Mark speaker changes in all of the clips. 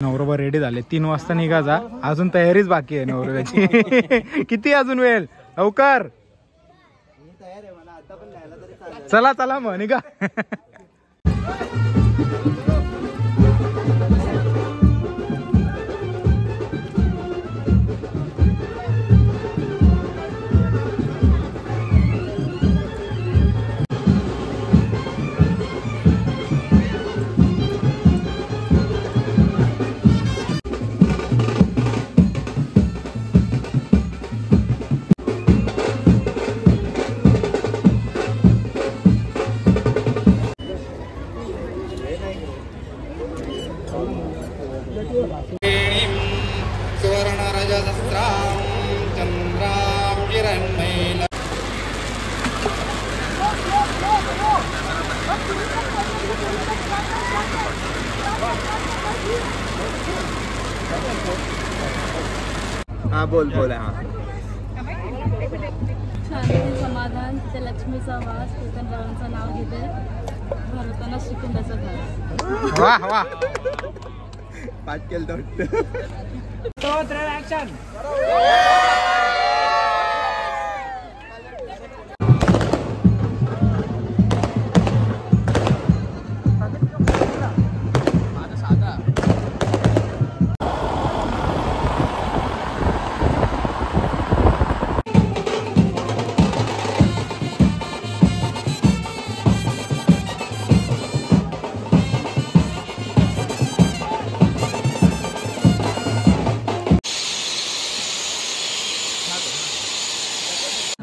Speaker 1: नवरोबा ready झाले, 3 वाजता निघायचा, अजून तयारीच बाकी आहे नवरोबाची. किती अजून वेळ, लवकर चला चला मग निघा.
Speaker 2: हाँ बोल बोल. हाँ
Speaker 3: शांती समाधान तिथे लक्ष्मीचा वास, कीर्तनरावांचं नाव घेते, भरताना श्रीखंडाचा घास.
Speaker 1: वाह वाह,
Speaker 2: पाठ केलं तर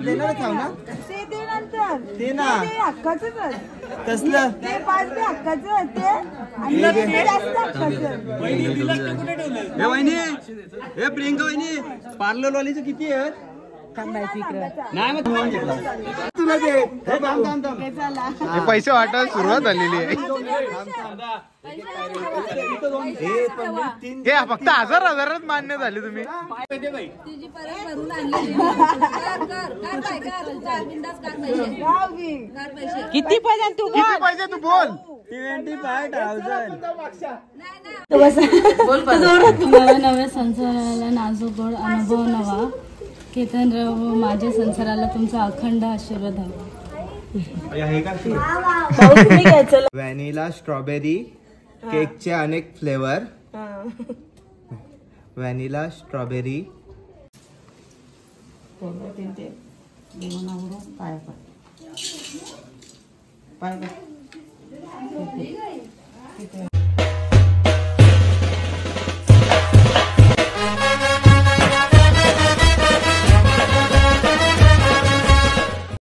Speaker 2: देणारच आहो ना
Speaker 4: ते दे नंतर
Speaker 2: ते ना
Speaker 4: हक्काचंच आहे.
Speaker 2: कसलं
Speaker 4: ते 5 ते हक्काचं आहे ते, आणि ते जास्त हक्काचं आहे.
Speaker 2: हे वहिनी, हे प्रियंका वहिनी, पार्लर वालीचं किती आहे? नाही मग तुम्हाला घेतला तुला दे. हे थांब थांब थांब,
Speaker 1: हे पैसे वाटायला सुरुवात झालेली आहे. हे फक्त 1000 मान्य झाले तुम्ही.
Speaker 3: तुझी परत भरून आणली. कर कर काय कर 4 बिंदास कर पैसे.
Speaker 4: गाव घे.
Speaker 3: कर पैसे.
Speaker 4: किती पाहिजे तू
Speaker 1: किती पैसे तू बोल.
Speaker 2: 25,000.
Speaker 3: तुम्हाला नव्या संसाराला नाजूक गोड अनुभव नवा, कीर्तनराव माझ्या संसाराला तुमचा अखंड आशीर्वाद हवा.
Speaker 2: व्हॅनिला स्ट्रॉबेरी केकचे अनेक फ्लेवर. व्हॅनिला स्ट्रॉबेरी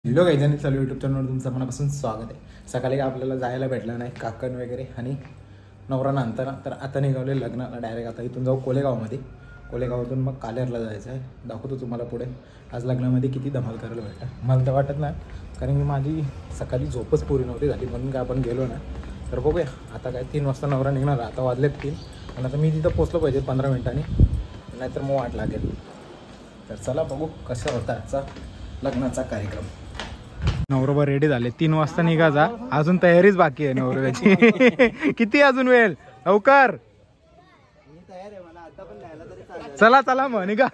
Speaker 1: हॅलो गाईजांनी चालू यूट्यूब चॅनलवर तुमचं मनापासून स्वागत आहे. सकाळी आपल्याला जायला भेटलं नाही, काकण वगैरे आणि नवरा नंतर, तर आता निघाले लग्नाला डायरेक्ट. आता इथून जाऊ कोलेगावमध्ये, कोलेगावातून मग कालेरला जायचं आहे. दाखवतो तुम्हाला पुढे आज लग्नामध्ये किती धमाल करायला भेटतं. मला तर वाटत नाही, कारण की माझी सकाळी झोपच पुरी नव्हती झाली, म्हणून काय आपण गेलो ना. तर बघूया आता काय 3 वाजता नवरा निघणार, आता वाजलेत 3, आणि आता मी तिथं पोचलो पाहिजे 15 मिनिटांनी, नाहीतर मग वाट लागेल. तर चला बघू कसं होता आजचा लग्नाचा कार्यक्रम. नवरोबा रेडी झाले, 3 वाजता निघायचा, अजून तयारीच बाकी आहे नवरोबाची. किती अजून वेळ, लवकर चला चला मग निघा.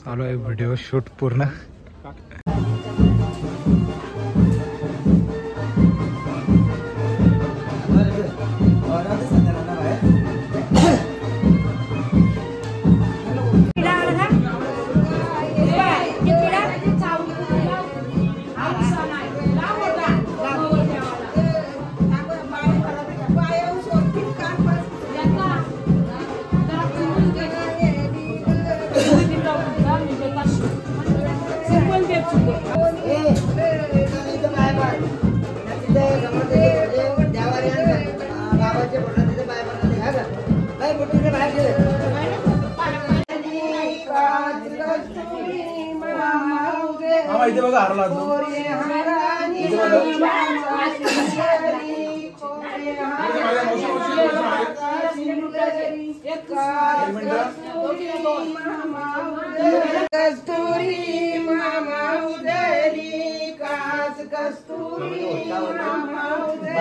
Speaker 1: चालू आहे व्हिडिओ शूट पूर्ण. इथे बघा हरला
Speaker 4: कस्तुरी मामा उदरी कास कस्तुरी मामा उदरी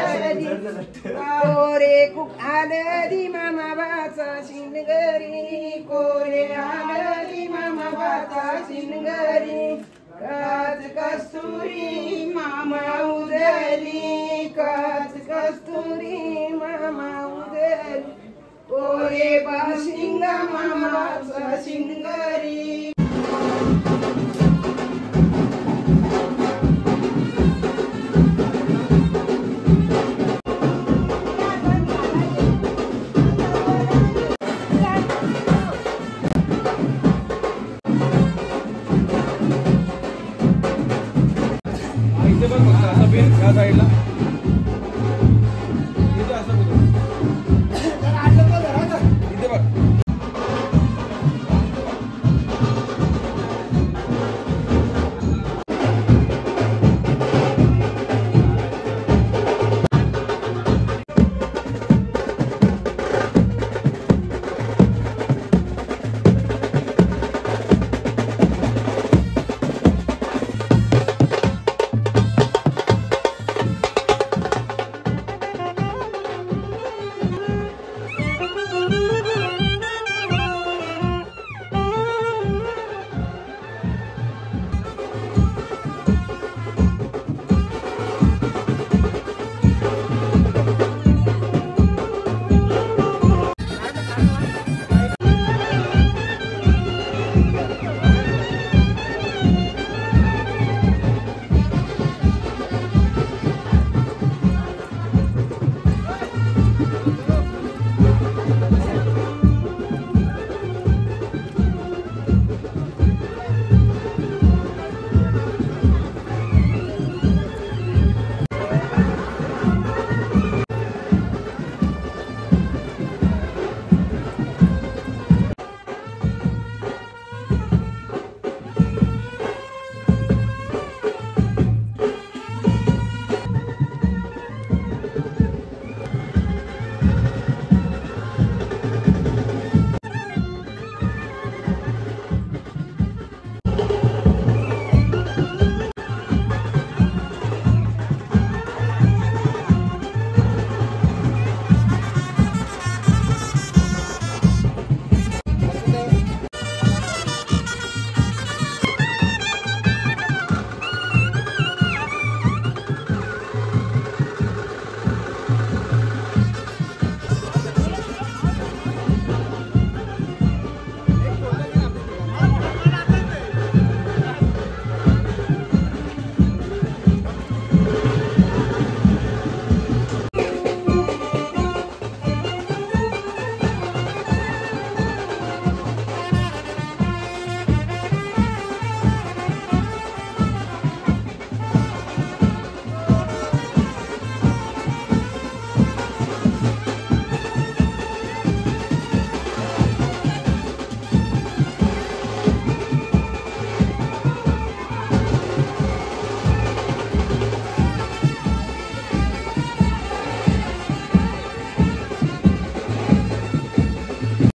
Speaker 4: कोरे आलदी मामा बाचा शिनगरी कोरे आलदी मामा बाचा शिनगरी काच कस्तुरी मामा उदरी काच कस्तुरी मामा उदरी कोरे बाशिंगा मामा बाचा शिनगरी
Speaker 2: या साईडला इथे बघ.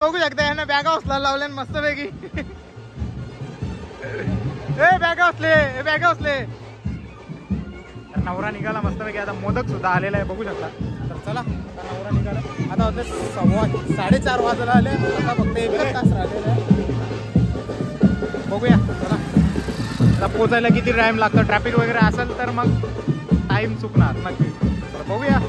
Speaker 1: बघू शकता यांना बॅगा उचला लावल्या मस्त पैकी. ए बॅगा उचले. तर नवरा निघाला मस्त पैकी. आता मोदक सुद्धा आलेला आहे बघू शकता. तर चला आता नवरा निघाला. आता होते 4:15 वाजायला आले. आता फक्त 1 तास राहिलेला आहे. बघूया चला आता पोचायला किती टाइम लागतो. ट्रॅफिक वगैरे असेल तर मग टाइम चुकणार नक्की. तर बघूया.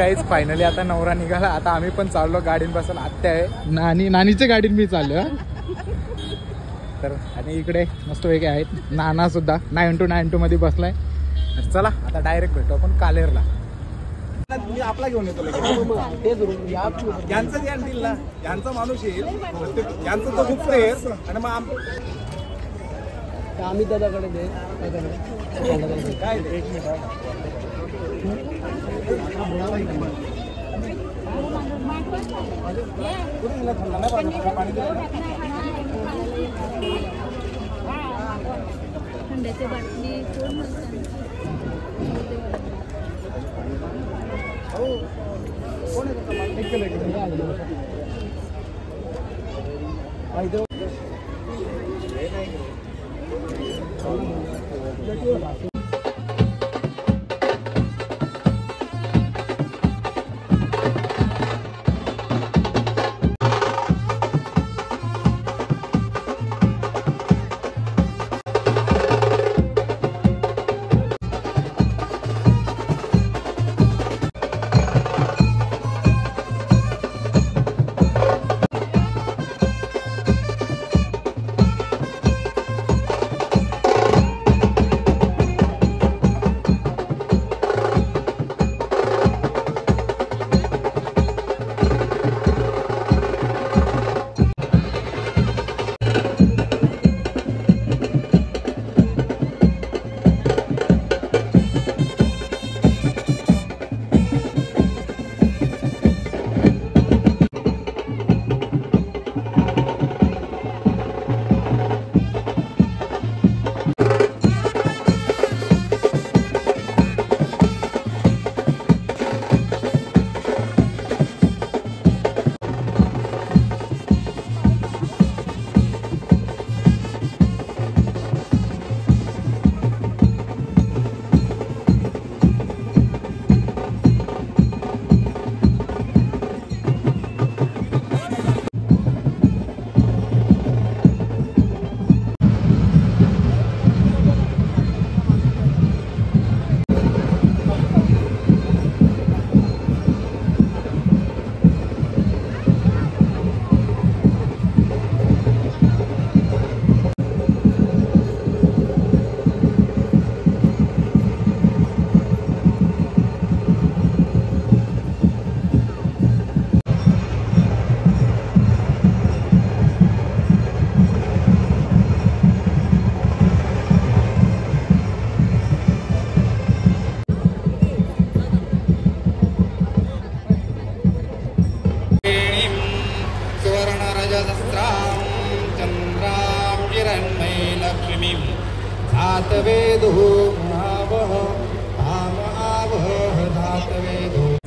Speaker 1: गाईज फायनली आता नवरा निघाला. आता आम्ही पण चाललो गाडीन बसायला. आत्या आहे नानीच्या गाडीन मी चाललो. तर आणि इकडे मस्त वेगळे आहेत नाना सुद्धा 9-2 मध्ये बसलाय. तर चला आता डायरेक्ट भेटू आपण कालेरला. मी आपला घेऊन येतो यांचं ध्यान दिल ना, यांचा माणूस येईल, यांचं तो खूप फ्रेश आणि मग आम्ही दादाकडे दे काय एक मिनिट
Speaker 3: थंड्याची बाटली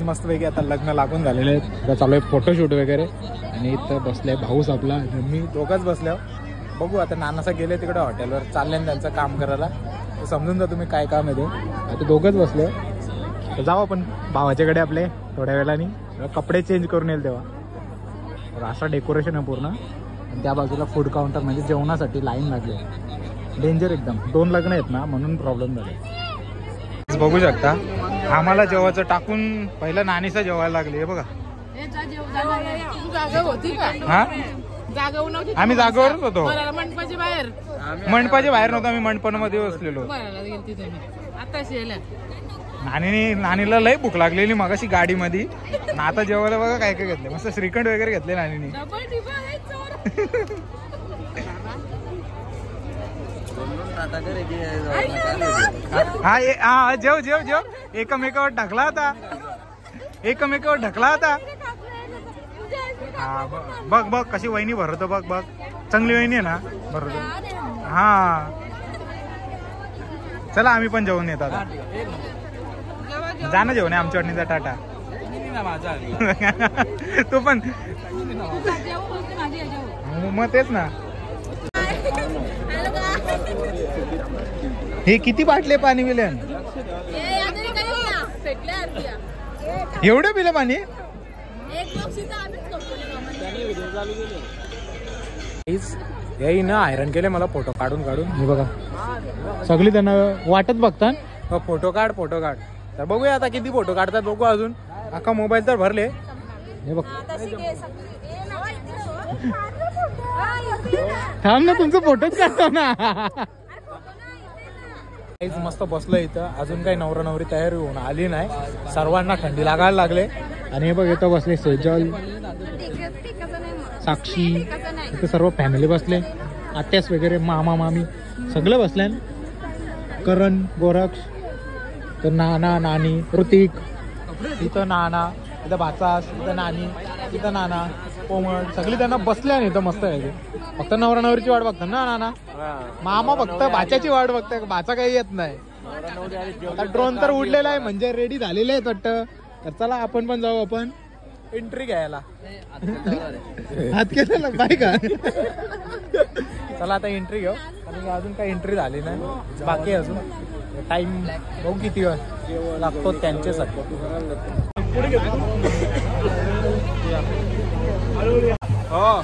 Speaker 1: मस्त पैकी आता लग्न लागून झालेले आहेत. चालू आहे फोटोशूट वगैरे आणि इथं बसलाय भाऊस आपला, मी दोघंच बसल्यावर. बघू आता नानासा गेले तिकडे हॉटेलवर, चालले त्यांचं काम करायला. तर समजून जा तुम्ही काय काम आहे ते. आता दोघंच बसले तर जाऊ आपण भावाच्याकडे आपले थोड्या वेळाने. कपडे चेंज करून येईल तेव्हा. असा डेकोरेशन आहे पूर्ण. आणि त्या बाजूला फूड काउंटर म्हणजे जेवणासाठी लाईन लागली. डेंजर एकदम. 2 लग्न आहेत ना म्हणून प्रॉब्लेम झाले. बघू शकता आम्हाला जेवायचं टाकून पहिलं नानीचं जेवायला लागले. हे बघा हा आम्ही जागेवरच होतो. मंडपाच्या बाहेर नव्हतो आम्ही, मंडपामध्ये बसलेलो. नानीला लय भूक लागलेली मगाशी गाडीमध्ये. आता जेवायला बघा काय काय घेतले. मस्त श्रीखंड वगैरे घेतले नानीने. हा जेव जेव जेव. एकमेकावर ढकला होता, एकमेकावर ढकला होता. हा बघ बघ कशी वहिनी भरत. बघ बघ चांगली वहिनी आहे ना भरत. हा चला आम्ही पण जेवण येतात. जा ना जेवण आमच्या वाटणीचा टाटा. तू पण मग तेच ना. हे किती बाटले पाणी पिले? एवढे पिले पाणी? याही ना हैराण केले मला फोटो काढून काढून. हे बघा सगळी त्यांना वाटत बघतात फोटो काढ फोटो काढ. तर बघूया आता किती फोटो काढतात बघू. अजून अख्खा मोबाईल तर भरले हे बघ. थांब ना तुमचं फोटोच काढतो ना. मस्त बसलो इथं. अजून काही नवरा नवरी तयार होऊन आली नाही. सर्वांना थंडी लागायला लागले. आणि हे बघ इथं बसले सेजल, साक्षी, इथे सर्व फॅमिली बसले. आत्यास वगैरे, मामा मामी सगळे बसले. करण, गोरक्ष, तर नाना नानी, ऋतिक, इथं नाना, इथं भाचास, इथं नानी, इथं नाना, कोमल, सगळी त्यांना बसल्या नाही इथं मस्त आहे. फक्त नवरा नवरीची वाट बघतात ना नाना. मामा फक्त भाच्याची वाट बघताय. भाचा काही येत नाही. आता ड्रोन तर उडलेला आहे म्हणजे रेडी झालेले आहेत वाटतं. तर चला आपण पण जाऊ. आपण एंट्री घ्यायला हात केला बाय का. चला आता एंट्री घेऊ. आणि अजून काही एंट्री झाली नाही. बाकी अजून टाइम बघू किती वेळ लागतो त्यांच्यासाठी. हो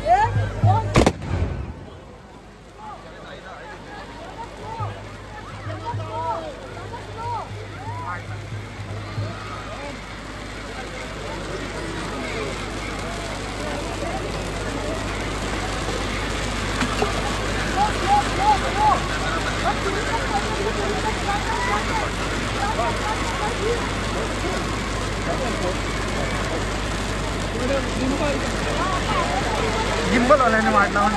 Speaker 1: गिंबल वाल्याने वाट लावून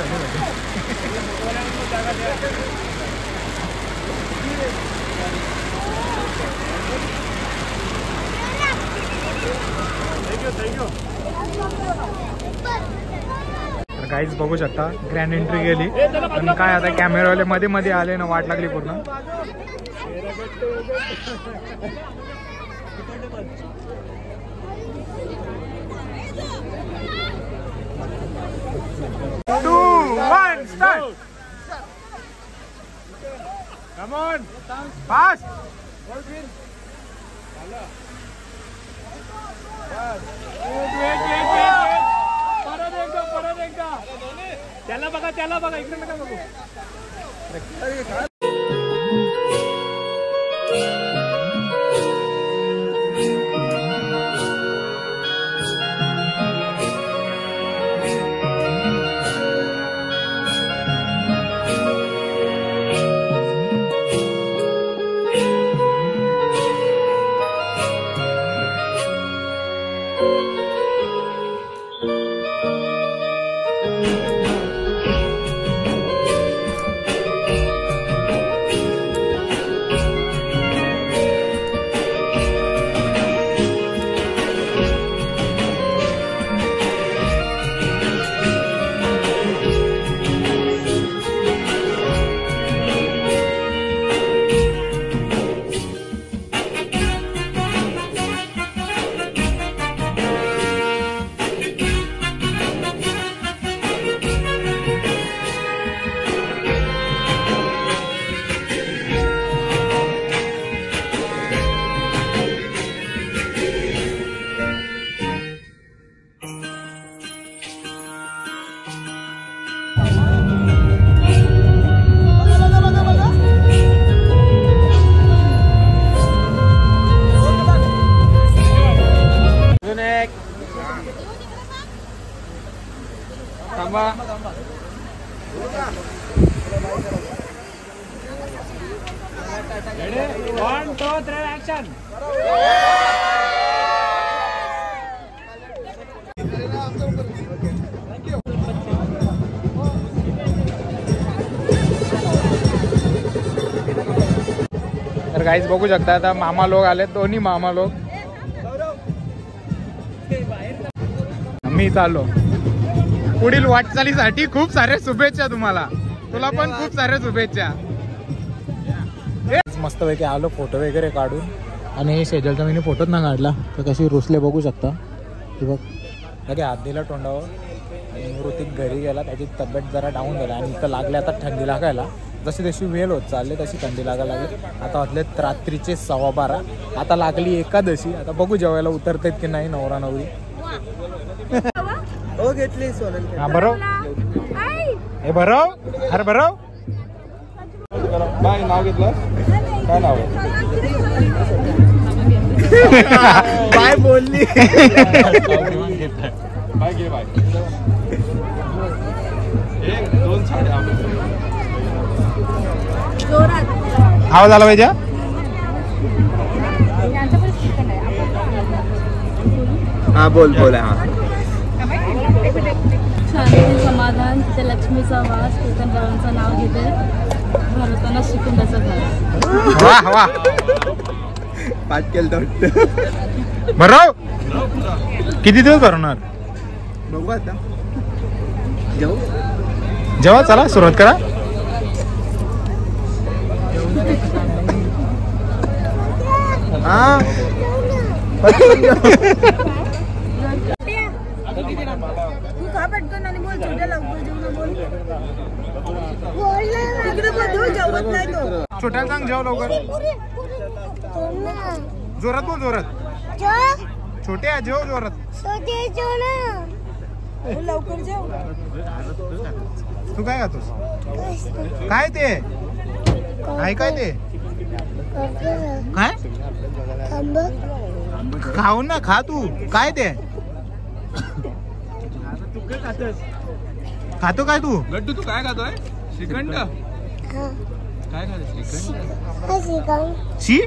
Speaker 1: तर काहीच बघू शकता. ग्रँड एंट्री गेली. आणि काय आता कॅमेरावाले मध्ये मध्ये आले ना, वाट लागली पूर्ण. Come on, fast. परत एकदा. त्याला बघा इकडे नका बघू. तर गाईज बघू शकता आता मामा लोक आले. दोन्ही मामा लोक. मी चाललो. पुढील वाटचालीसाठी खूप सारे शुभेच्छा तुम्हाला. तुला पण खूप सारे शुभेच्छा. मस्तपैकी आलो फोटो वगैरे काढून. आणि सेजलचा मी फोटोच ना काढला तर कशी रुसले बघू शकता. ती बघ लगे हात दिला तोंडावर. आणि ऋतिक घरी गेला. त्याची तब्येत जरा डाऊन झाला. आणि इथं लागले आता थंडी लागायला. जशी जशी वेळ होत चालले तशी थंडी लागायला लागली. आता वाजले रात्रीचे 12:15. आता लागली एकादशी. आता बघू जेवायला उतरतात की नाही नवरा नवरी.
Speaker 2: हो घेतली सोनल.
Speaker 1: हा बरोबर. हे बरोबर. अरे बरोबर. काय नाव घेतलं. काय नाव आहे. बाय बोलली.
Speaker 2: बाय घे बाय. 1-2 साड्या
Speaker 1: आवाज आला पाहिजे. हा बोल बोल. हा
Speaker 3: शांती समाधान तिथे लक्ष्मीचा वास केतनरावांचं नाव घेते भरताना श्रीखंडाचा घास.
Speaker 1: वा वा पाठ केलं बरं. किती दिवस भरवणार बघू आता. जेव्हा चला सुरुवात करा. हा
Speaker 4: तू खा पटकन आणि बोल छोट्या लवकर जेवण बोल. तिकडे बोल जेवत नाही तो.
Speaker 1: छोट्या सांग जेव लवकर. जोरात बोल जोरात. छोट्या जेव जोरात.
Speaker 4: लवकर जेव.
Speaker 1: तू काय खातोस. काय ते काय काय ते काय खाऊ ना खा तू. काय ते खातो काय तू.
Speaker 2: गड्डू तू काय खातोय. श्रीखंड काय खातो. श्रीखंड
Speaker 1: शी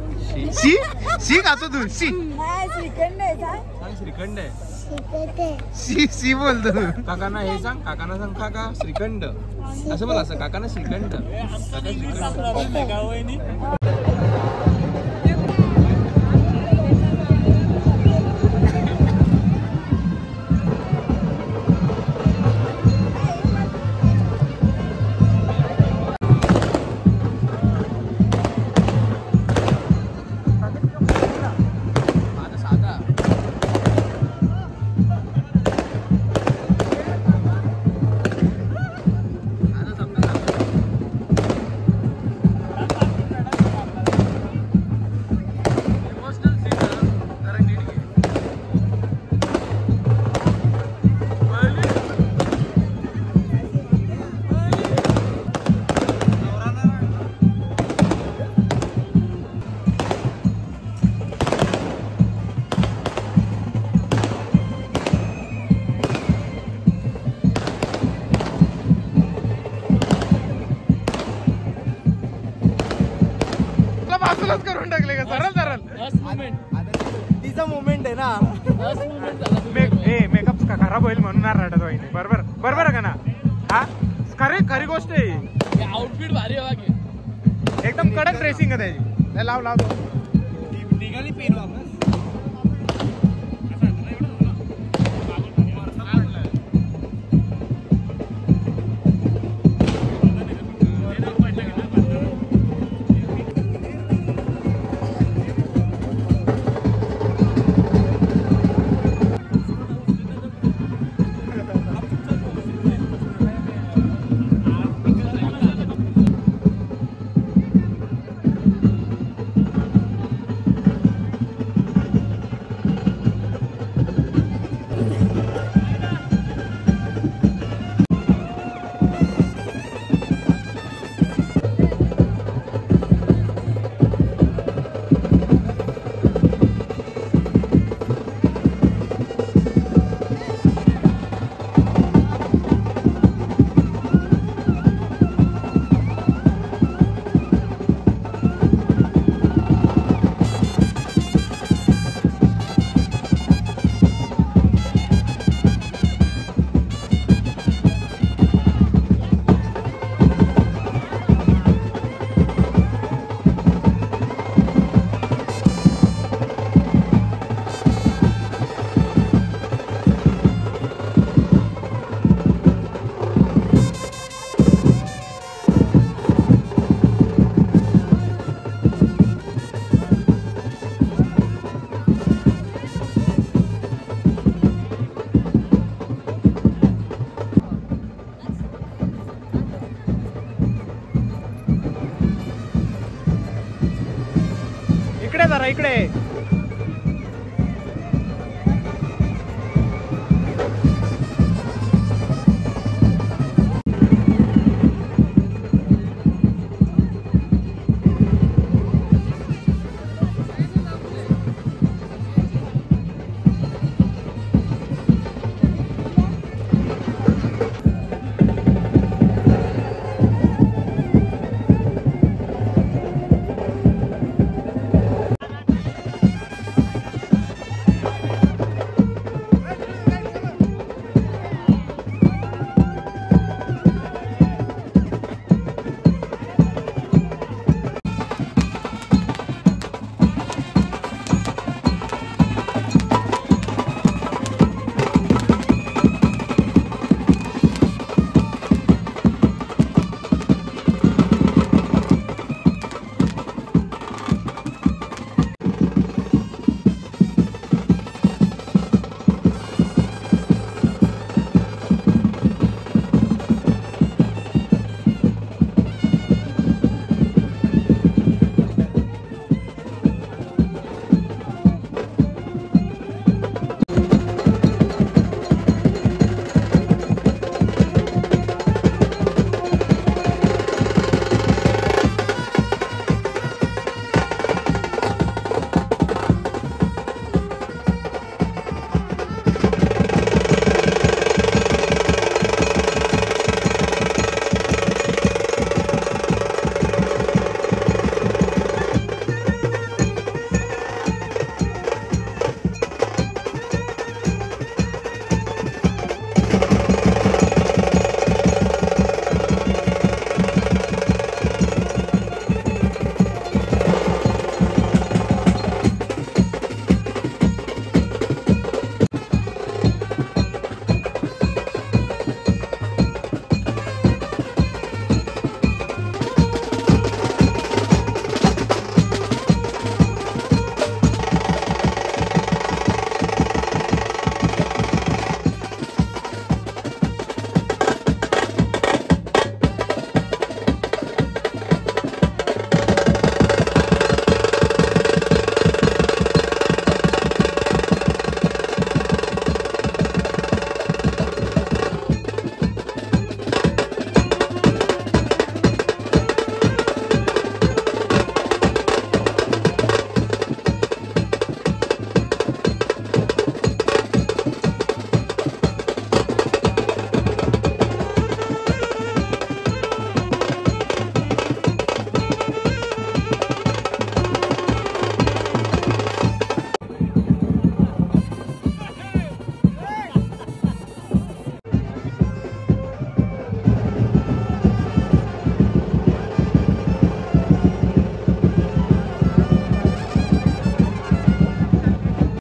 Speaker 1: शी शी खातो तू. शी
Speaker 4: नाही श्रीखंड आहे का.
Speaker 2: सांग. श्रीखंड आहे.
Speaker 1: शी शी बोलतो तू.
Speaker 2: काकांना हे सांग. काकांना सांग काका श्रीखंड असं बोला. असं काकांना श्रीखंड. काका श्रीखंड.
Speaker 1: बाजूलाच करून टाकले का. सरळ सरळ तिचा मुवमेंट आहे ना. मेकअप खराब होईल म्हणून ना रडत वाहिनी. बरोबर बरोबर का ना. हा खरी खरी गोष्ट आहे.
Speaker 5: आउटफिट भारी आहे.
Speaker 1: एकदम कडक ड्रेसिंग आहे त्याची. लाव लाव
Speaker 2: निघाली पेन वापस.
Speaker 1: जरा इकडे.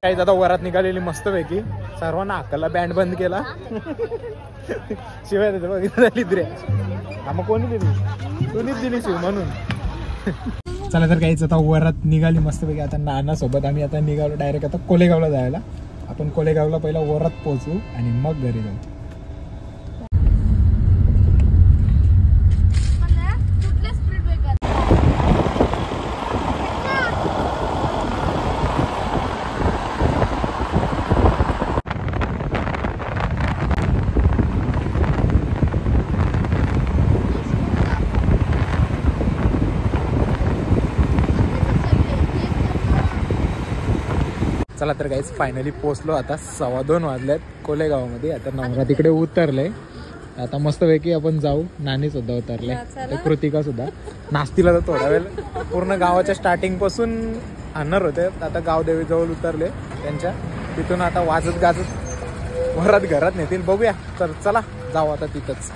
Speaker 1: काही आता वरात निघालेली मस्तपैकी. सर्वांना अक्कलला बँड बंद केला. शिवाय देतो बघितलं झाली रे. हा मग कोणी दिली? तूनीच दिली शिव म्हणून. चला तर काहीच आता वरात निघाली मस्तपैकी. आता नानासोबत आम्ही आता निघालो डायरेक्ट आता कोलेगावला जायला. आपण कोलेगावला पहिला वरात पोहोचू आणि मग घरी जाऊ. चला तर काहीच फायनली पोचलो. आता 2:15 वाजल्यात कोलेगावमध्ये. आता नवरा तिकडे उतरलंय. आता मस्तपैकी आपण जाऊ. नानी सुद्धा उतरलंय, कृतिका सुद्धा. नाश्तीला तर थोडा वेळ पूर्ण गावाच्या स्टार्टिंग पासून आणणार होते. आता गावदेवी जवळ उतरले त्यांच्या. तिथून आता वाजत गाजत वरात घरात नेतील. बघूया. तर चला जाऊ आता तिथंच.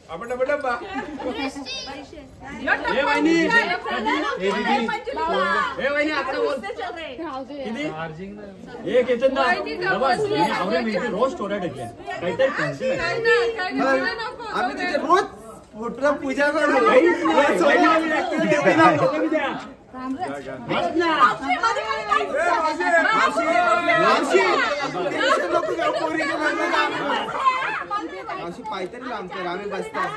Speaker 1: आपण डब्बा
Speaker 2: ए वहिनी आपण बोल किती ए केतन ना आवरे मी रोज स्टोऱ्या टाकल्या काहीतरी टेन्शन
Speaker 1: आम्ही तिथे रोज मोठा पूजा करू पायतरी आमचं आम्ही बसतात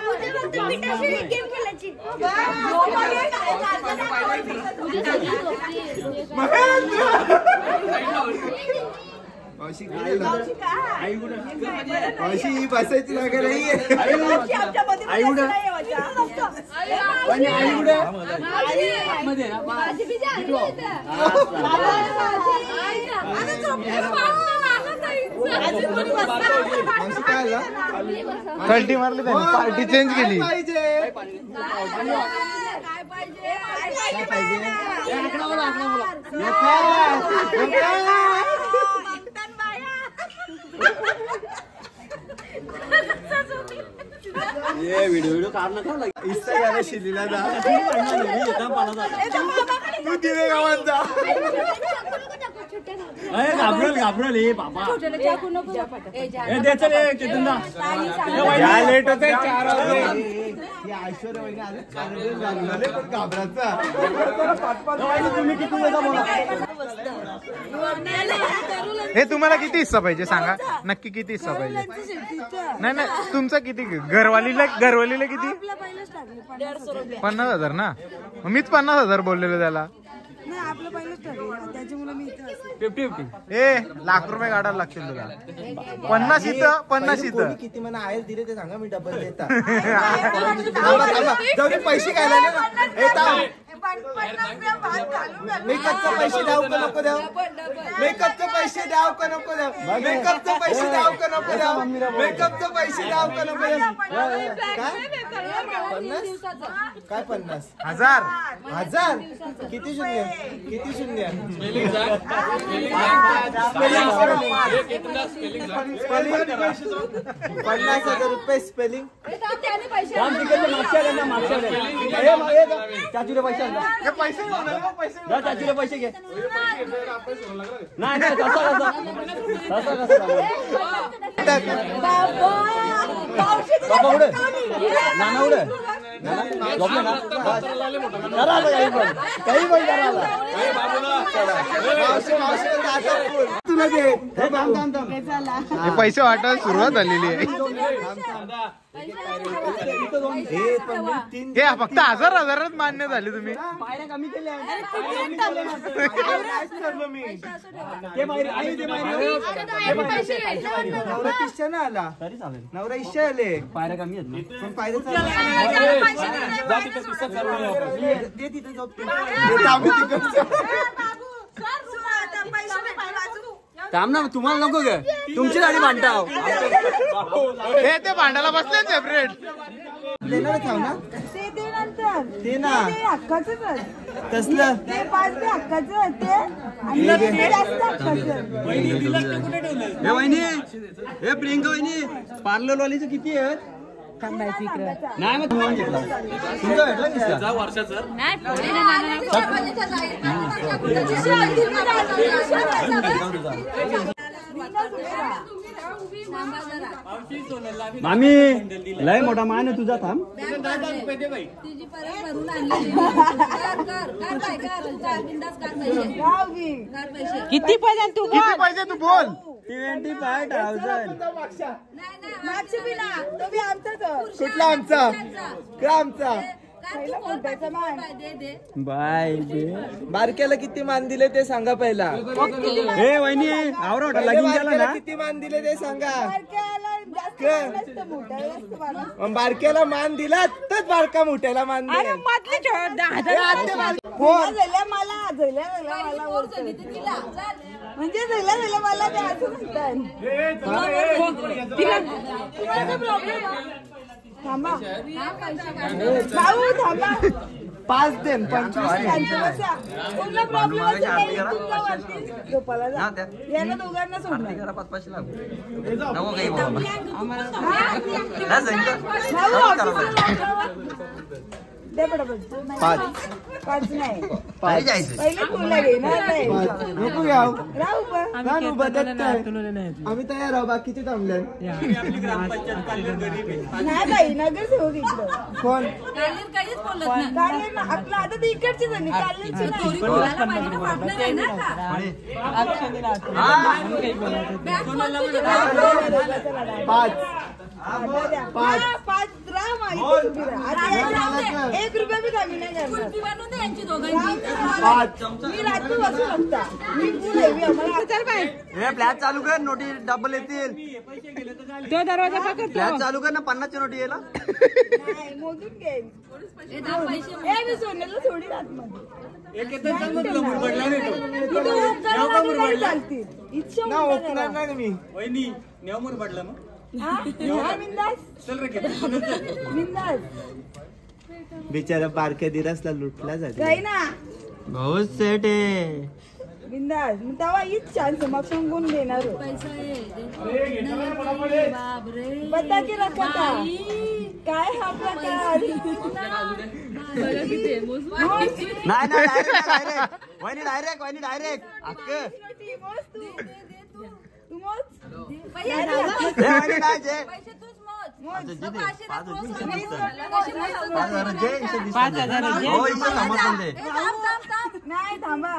Speaker 1: मावशी ही बसायची जागा नाहीये कल्टी मारली त्यांनी पार्टी चेंज केली
Speaker 2: ये व्हिडिओ काढ नका
Speaker 1: इस्ता याला शिलीला जा तू दिवे गावांचा
Speaker 2: घाबरल हे बाबा दे चल केतन दा
Speaker 1: लेट होते 4 वाजले ऐश्वर्या वहिनी आले पण घाबरायचा
Speaker 2: तुम्ही किती वेळा बोला
Speaker 1: हे तुम्हाला किती हिस्सा पाहिजे सांगा नक्की किती हिस्सा पाहिजे नाही नाही तुमचा किती घरवालीला किती 50,000 ना मीच 50,000 बोललेलो त्याला
Speaker 4: आपलं पहिलंच ठरलं त्याच्यामुळे मी इथं
Speaker 2: 50-50
Speaker 1: ए लाख रुपये काढायला लागतील तुला 50 इथं 50 इथं
Speaker 6: किती मला आहे दिले ते सांगा मी डबल देता
Speaker 1: जाऊ पैसे घ्यायला
Speaker 6: मेकअपचे पैसे द्याव का नको द्याव मेकअपचे पैसे द्याव का नको द्याव मेकअपचे पैसे द्याव का नको द्याव मेकअपचे पैसे द्याव का नको द्याव काय 50,000 किती शून्य ₹50,000 स्पेलिंग
Speaker 2: चाचीले पैसे चाचीले पैसे घे नाही बाबा उडे नाना उडे झोपले ना काही पण
Speaker 6: तुला दे
Speaker 1: हे पैसे वाटायला सुरुवात झालेली आहे हे फक्त 1,000 मान्य झाले तुम्ही
Speaker 2: पायऱ्या कमी केल्या
Speaker 6: नवरा 30 ना आला
Speaker 2: तरी चालेल
Speaker 6: नवरा 30 आले
Speaker 2: पायऱ्या कमी आहेत ना
Speaker 6: पण पायरे दे तिथे जाऊ
Speaker 2: थांब ना तुम्हाला नको ग तुमची गाडी भांडताव
Speaker 1: हे ते भांडायला बसले सेपरेट
Speaker 6: देणार थांब ना
Speaker 4: ते दे नंतर
Speaker 6: ते ना
Speaker 4: ते हक्काचंच
Speaker 6: कसलं
Speaker 4: ते 5 ते हक्काचं ते आणि ते जास्त हक्काचं
Speaker 2: हे वहिनी हे प्रियंका वहिनी पार्लर वालीचं किती आहेत नाही मग तुम्हाला घेतला तुमचा भेटला दिसला वर्षाचं मामी लय मोठा मान आहे तुझा थांब
Speaker 4: किती पर्यंत तू
Speaker 1: किती पाहिजे तू बोल
Speaker 2: 25,000
Speaker 4: मागची बी ना तो बी आमचाच
Speaker 6: कुठला आमचा का आमचा
Speaker 2: बाय
Speaker 6: बारक्याला किती मान दिले ते सांगा पहिला
Speaker 2: हे वहिनी आवरा वाटा लगीन गेला
Speaker 6: बारक्याला
Speaker 2: ना
Speaker 6: किती मान दिले ते सांगा
Speaker 4: मोठा
Speaker 6: मग बारक्याला मान दिला तर बारका मोठ्याला मान दिला
Speaker 4: मला म्हणजे झाल्या मला ते असं म्हणतात थांबा भाऊ थांबा
Speaker 6: 5 दे 25
Speaker 4: शांत बसा. पूर्ण प्रॉब्लेम असेल तर इथून जाऊ वरती. झोपायला जा. यांना दोघांना सोडणार.
Speaker 2: नको काही बोलायला.
Speaker 4: दे पटापट. 5 नाही.
Speaker 2: पाहिजे जायचं.
Speaker 4: पहिले फुलं घे ना. नाही.
Speaker 6: नको घ्याव
Speaker 4: राहू पण.
Speaker 6: ना बदत आम्ही तयार आहोत बाकीचे थांबले
Speaker 4: नाही बाई नगरसेवक इकडं.
Speaker 6: कोण
Speaker 4: कालेर ना आपलं आता ते इकडची झाली कालेरची नाही. पाच राहा माहिती उभी राहा. आता 1 रुपया बी कमी नाही करणार. मी रात्री बसू शकता. मी फुल हेवी आम्हाला. चल बाई
Speaker 2: हे फ्लॅट चालू कर, नोटी डबल येतील.
Speaker 4: तो दरवाजा पकड.
Speaker 2: फ्लॅट चालू कर ना, 50ची नोटी येईल.
Speaker 4: नाही मोजून घेईन. मी सोन्याला सोडी आतमध्ये चालतील. इच्छा
Speaker 6: ना ओपणार नाही मी बिचारा बारक्या दिरासला लुटला जाते
Speaker 4: काही ना
Speaker 2: बहुत सेट आहे.
Speaker 4: बिंदास मग तेव्हा हीच चान्स मग सांगून देणार बता की रखा काय हा प्रकार
Speaker 2: नाही डायरेक्ट
Speaker 4: नाही थांबा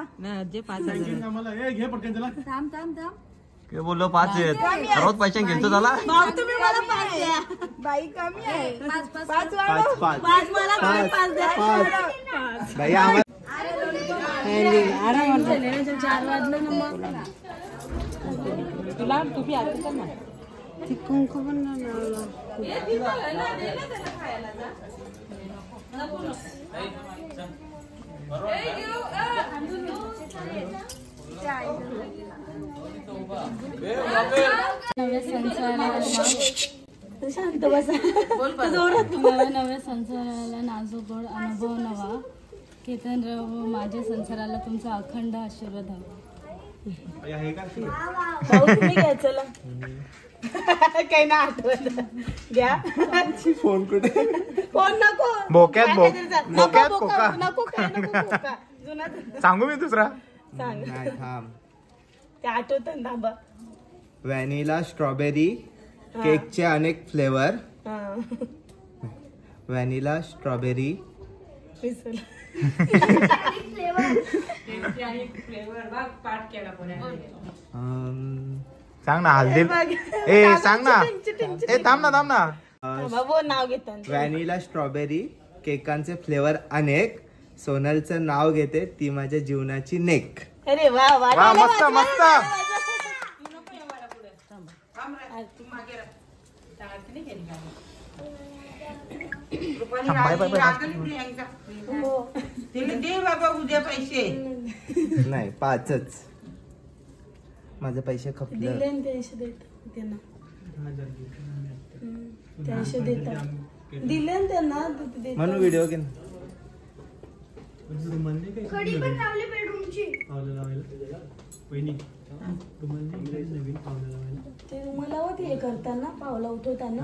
Speaker 2: बोललो 5 आहेत रोज पैसे घेतो त्याला
Speaker 4: तुम्ही मला 5 द्या बाई कमी आहे 5
Speaker 6: भाई आम्हाला
Speaker 3: 4 वाजले ना तुला टोपी आली का ना ती कुंकू पण
Speaker 4: शांत बसा
Speaker 3: नव्या संसाराला नाजूक गोड अनुभव नवा केतन राव माझ्या संसाराला तुमचा अखंड आशीर्वाद हवा.
Speaker 4: तुम्ही घ्या चला काही ना आठवत घ्या
Speaker 6: फोन कुठे
Speaker 4: फोन नको
Speaker 1: बोक्यात
Speaker 4: नको
Speaker 1: कोका
Speaker 4: नको काय नको कोका जुना
Speaker 1: सांगू मी दुसरा
Speaker 4: सांग
Speaker 6: नाही थांब
Speaker 4: ते आठवत थांबा
Speaker 6: व्हॅनिला स्ट्रॉबेरी केकचे अनेक फ्लेवर व्हॅनिला स्ट्रॉबेरी
Speaker 1: सांग ना हल्दी ए सांग ना ए थांब ना
Speaker 4: नाव घेतात
Speaker 6: व्हॅनिला स्ट्रॉबेरी केकांचे फ्लेवर अनेक सोनलचं नाव घेते ती माझ्या जीवनाची नेक.
Speaker 4: अरे वा वा
Speaker 1: वा मस्त मस्त
Speaker 6: नाही 5च माझे पैसे खपले
Speaker 4: दिले आणि पैसे देत त्यांना पैसे देतात दिले आणि त्यांना
Speaker 6: म्हणून व्हिडिओ घे
Speaker 4: कडी पण लावली बेडरूमची ते मला होते हे करताना पावला उठवताना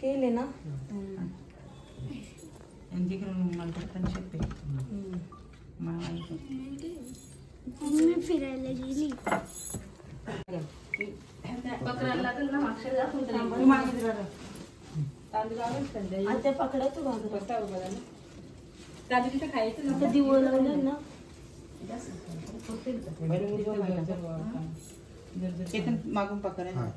Speaker 4: केले ना
Speaker 7: फिरायला गेली
Speaker 4: ते पकडायचं खायचं दिवळ लावलं ना
Speaker 8: मागून पकडायचं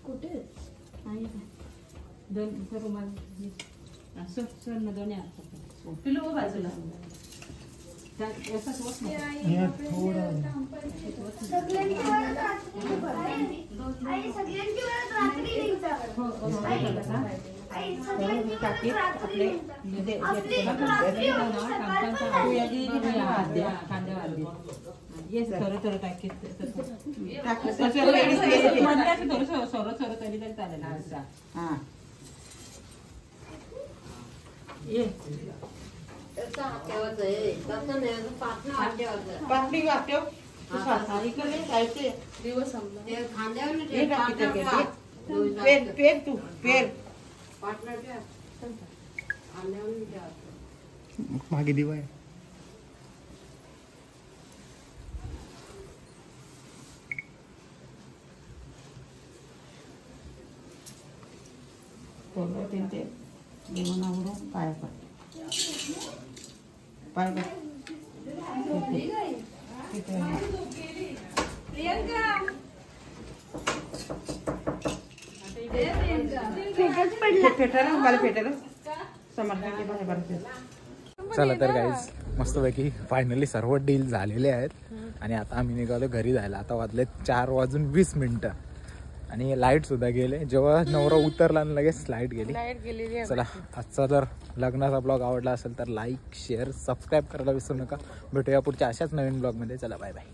Speaker 3: कुठे दोन रुमाल स्वर्ण दोन्ही पिलो बाजूला
Speaker 7: सगळ्यांची
Speaker 8: टाकीत आपले म्हणजे थोडं टाकीत सोरो तरी चालेल. हा ये पाटली वाटव इकडे जायचे
Speaker 3: दिवस संपला.
Speaker 8: पेर पेर तू पेर
Speaker 1: मागे दिवा आहे.
Speaker 8: त्यांचे देवनावरून पाय पड पाय पड पेटायला मला पेटायला समर्थांचे बाहेर पडते.
Speaker 1: चला तर गाईज मस्तपैकी फायनली सर्व डील झालेले आहेत आणि आता आम्ही निघालो घरी जायला. आता वाजले 4:20 आणि लाईट सुद्धा गेले. जेव्हा नवरा उतरला आणि लगेच लाईट गेली. चला आजचा जर लग्नाचा ब्लॉग आवडला असेल तर लाईक शेअर सबस्क्राईब करायला विसरू नका. भेटूया पुढच्या अशाच नवीन ब्लॉगमध्ये. चला बाय बाय.